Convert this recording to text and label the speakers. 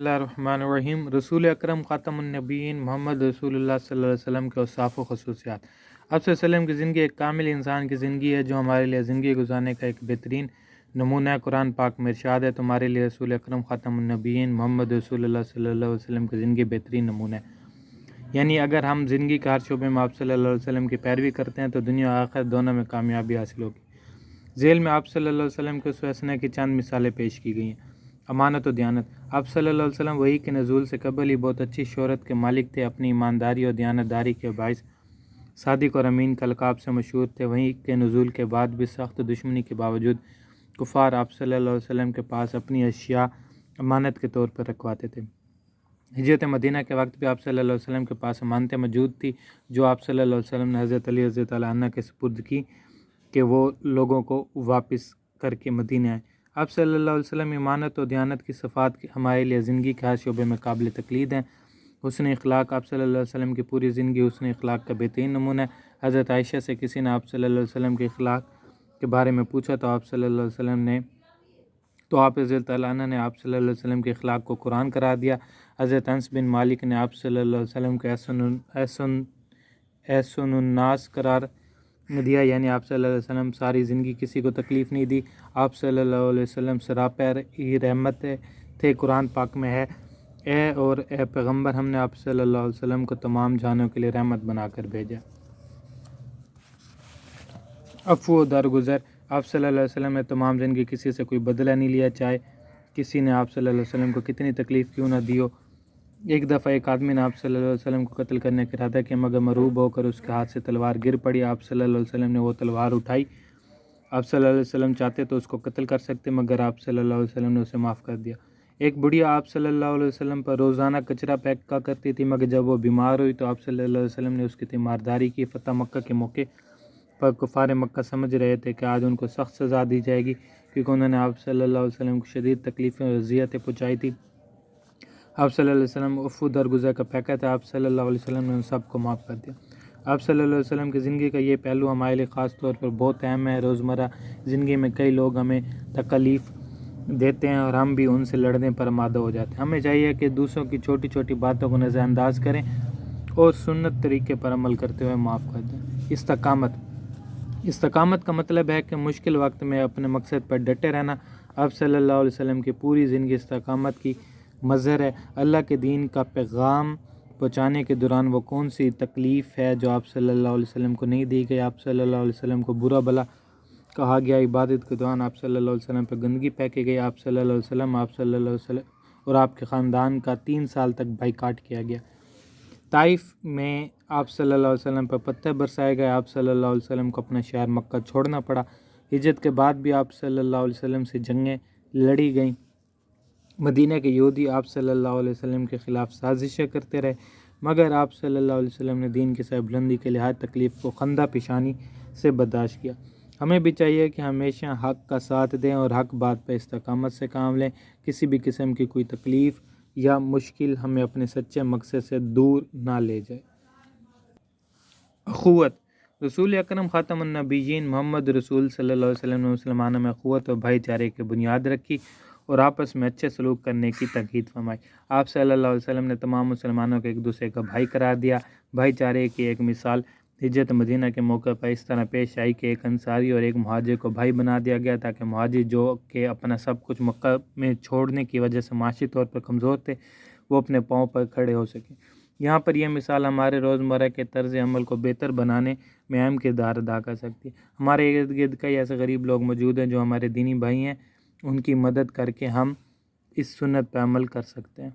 Speaker 1: اللہ الرحمن الرحیم۔ رسول اکرم خاتم النبیین محمد رسول اللہ صلی اللہ علیہ وسلم کے اوصاف و خصوصیات۔ آپ صلی اللہ علیہ وسلم کی زندگی ایک کامل انسان کی زندگی ہے جو ہمارے لیے زندگی گزارنے کا ایک بہترین نمونہ ہے۔ قرآن پاک میں ارشاد ہے تمہارے لیے رسول اکرم خاتم النبیین محمد رسول اللہ صلی اللہ علیہ وسلم کی زندگی بہترین نمونہ ہے۔ یعنی اگر ہم زندگی کے ہر شعبے میں آپ صلی اللہ علیہ وسلم کی پیروی کرتے ہیں تو دنیا و آخرت دونوں میں کامیابی حاصل ہوگی۔ ذیل میں آپ صلی اللہ علیہ وسلم کے اسوہ حسنہ کی چند مثالیں پیش کی گئی ہیں۔ امانت و دیانت۔ آپ صلی اللہ علیہ وسلم وحی کے نزول سے قبل ہی بہت اچھی شہرت کے مالک تھے۔ اپنی ایمانداری اور دیانت داری کے باعث صادق اور امین کا لقب سے مشہور تھے۔ وحی کے نزول کے بعد بھی سخت دشمنی کے باوجود کفار آپ صلی اللہ علیہ وسلم کے پاس اپنی اشیاء امانت کے طور پر رکھواتے تھے۔ ہجرت مدینہ کے وقت بھی آپ صلی اللہ علیہ وسلم کے پاس امانتیں موجود تھی جو آپ صلی اللہ علیہ وسلم نے حضرت علی رضی اللہ عنہ کے سپرد کی کہ وہ لوگوں کو واپس کر کے مدینہ آئے۔ آپ صلی اللہ علیہ وسلم ایمانت و دیانت کی صفات ہمارے لیے زندگی کے ہر شعبے میں قابل تقلید ہیں۔ حسن اخلاق۔ آپ صلی اللہ علیہ وسلم کی پوری زندگی حسن اخلاق کا بہترین نمونہ ہے۔ حضرت عائشہ سے کسی نے آپ صلی اللہ علیہ وسلم کے اخلاق کے بارے میں پوچھا تو آپ صلی اللہ علیہ وسلم نے رضی اللہ عنہ نے آپ صلی اللہ علیہ وسلم کے اخلاق کو قرآن قرار دیا۔ حضرت انس بن مالک نے آپ صلی اللہ علیہ وسلم کے احسن الناس قرار دیا، یعنی آپ صلی اللہ علیہ وسلم ساری زندگی کسی کو تکلیف نہیں دی۔ آپ صلی اللہ علیہ وسلم سراپیر ہی رحمت تھے۔ قرآن پاک میں ہے اے پیغمبر ہم نے آپ صلی اللہ علیہ وسلم کو تمام جہانوں کے لیے رحمت بنا کر بھیجا۔ عفو و درگزر۔ آپ صلی اللہ علیہ وسلم نے تمام زندگی کسی سے کوئی بدلہ نہیں لیا، چاہے کسی نے آپ صلی اللہ علیہ وسلم کو کتنی تکلیف کیوں نہ دی ہو۔ ایک دفعہ ایک آدمی نے آپ صلی اللہ علیہ وسلم کو قتل کرنے کا ارادہ کیا مگر مرعوب ہو کر اس کے ہاتھ سے تلوار گر پڑی۔ آپ صلی اللہ علیہ وسلم نے وہ تلوار اٹھائی۔ آپ صلی اللہ علیہ وسلم چاہتے تو اس کو قتل کر سکتے مگر آپ صلی اللہ علیہ وسلم نے اسے معاف کر دیا۔ ایک بڑھیا آپ صلی اللہ علیہ وسلم پر روزانہ کچرا پھینکا کرتی تھی مگر جب وہ بیمار ہوئی تو آپ صلی اللہ علیہ وسلم نے اس کی تیمارداری کی۔ فتح مکہ کے موقع پر کفار مکہ سمجھ رہے تھے کہ آج ان کو سخت سزا دی جائے گی کیونکہ انہوں نے آپ صلی اللہ علیہ وسلم کو شدید تکلیفیں اور اذیتیں پہنچائی تھی۔ آپ صلی اللہ علیہ وسلم عفو درگزر کا پیکر تھا۔ آپ صلی اللہ علیہ وسلم نے ان سب کو معاف کر دیا۔ آپ صلی اللہ علیہ وسلم کی زندگی کا یہ پہلو ہمارے لیے خاص طور پر بہت اہم ہے۔ روزمرہ زندگی میں کئی لوگ ہمیں تکلیف دیتے ہیں اور ہم بھی ان سے لڑنے پر آمادہ ہو جاتے ہیں۔ ہمیں چاہیے کہ دوسروں کی چھوٹی چھوٹی باتوں کو نظر انداز کریں اور سنت طریقے پر عمل کرتے ہوئے معاف کر دیں۔ استقامت کا مطلب ہے کہ مشکل وقت میں اپنے مقصد پر ڈٹے رہنا۔ آپ صلی اللہ علیہ وسلم کی پوری زندگی استقامت کی مظہر ہے۔ اللہ کے دین کا پیغام پہنچانے کے دوران وہ کون سی تکلیف ہے جو آپ صلی اللہ علیہ وسلم کو نہیں دی گئی؟ آپ صلی اللہ علیہ وسلم کو برا بھلا کہا گیا۔ عبادت کے دوران آپ صلی اللہ علیہ وسلم پر گندگی پھینکی گئی۔ آپ صلی اللہ علیہ وسلم اور آپ کے خاندان کا 3 سال تک بائیکاٹ کیا گیا۔ طائف میں آپ صلی اللہ علیہ وسلم پر پتھر برسائے گئے۔ آپ صلی اللہ علیہ وسلم کو اپنا شہر مکہ چھوڑنا پڑا۔ ہجرت کے بعد بھی آپ صلی اللہ علیہ وسلم سے جنگیں لڑی گئیں۔ مدینہ کے یہودی آپ صلی اللہ علیہ وسلم کے خلاف سازشیں کرتے رہے مگر آپ صلی اللہ علیہ وسلم نے دین کی سربلندی کے لیے ہر تکلیف کو خندہ پیشانی سے برداشت کیا۔ ہمیں بھی چاہیے کہ ہمیشہ حق کا ساتھ دیں اور حق بات پر استقامت سے کام لیں۔ کسی بھی قسم کی کوئی تکلیف یا مشکل ہمیں اپنے سچے مقصد سے دور نہ لے جائے۔ اخوت۔ رسول اکرم خاتم النبیین محمد رسول صلی اللہ علیہ وسلم نے مسلمانوں میں اخوت اور بھائی چارے کی بنیاد رکھی اور آپس میں اچھے سلوک کرنے کی تاکید فرمائی۔ آپ صلی اللہ علیہ وسلم نے تمام مسلمانوں کو ایک دوسرے کا بھائی قرار دیا۔ بھائی چارے کی ایک مثال ہجرت مدینہ کے موقع پر اس طرح پیش آئی کہ ایک انصاری اور ایک مہاجر کو بھائی بنا دیا گیا تاکہ مہاجر جو کہ اپنا سب کچھ مکہ میں چھوڑنے کی وجہ سے معاشی طور پر کمزور تھے وہ اپنے پاؤں پر کھڑے ہو سکیں۔ یہاں پر یہ مثال ہمارے روزمرہ کے طرز عمل کو بہتر بنانے میں اہم کردار ادا کر سکتی ہے۔ ہمارے ارد گرد کئی ایسے غریب لوگ موجود ہیں جو ہمارے دینی بھائی ہیں، ان کی مدد کر کے ہم اس سنت پر عمل کر سکتے ہیں۔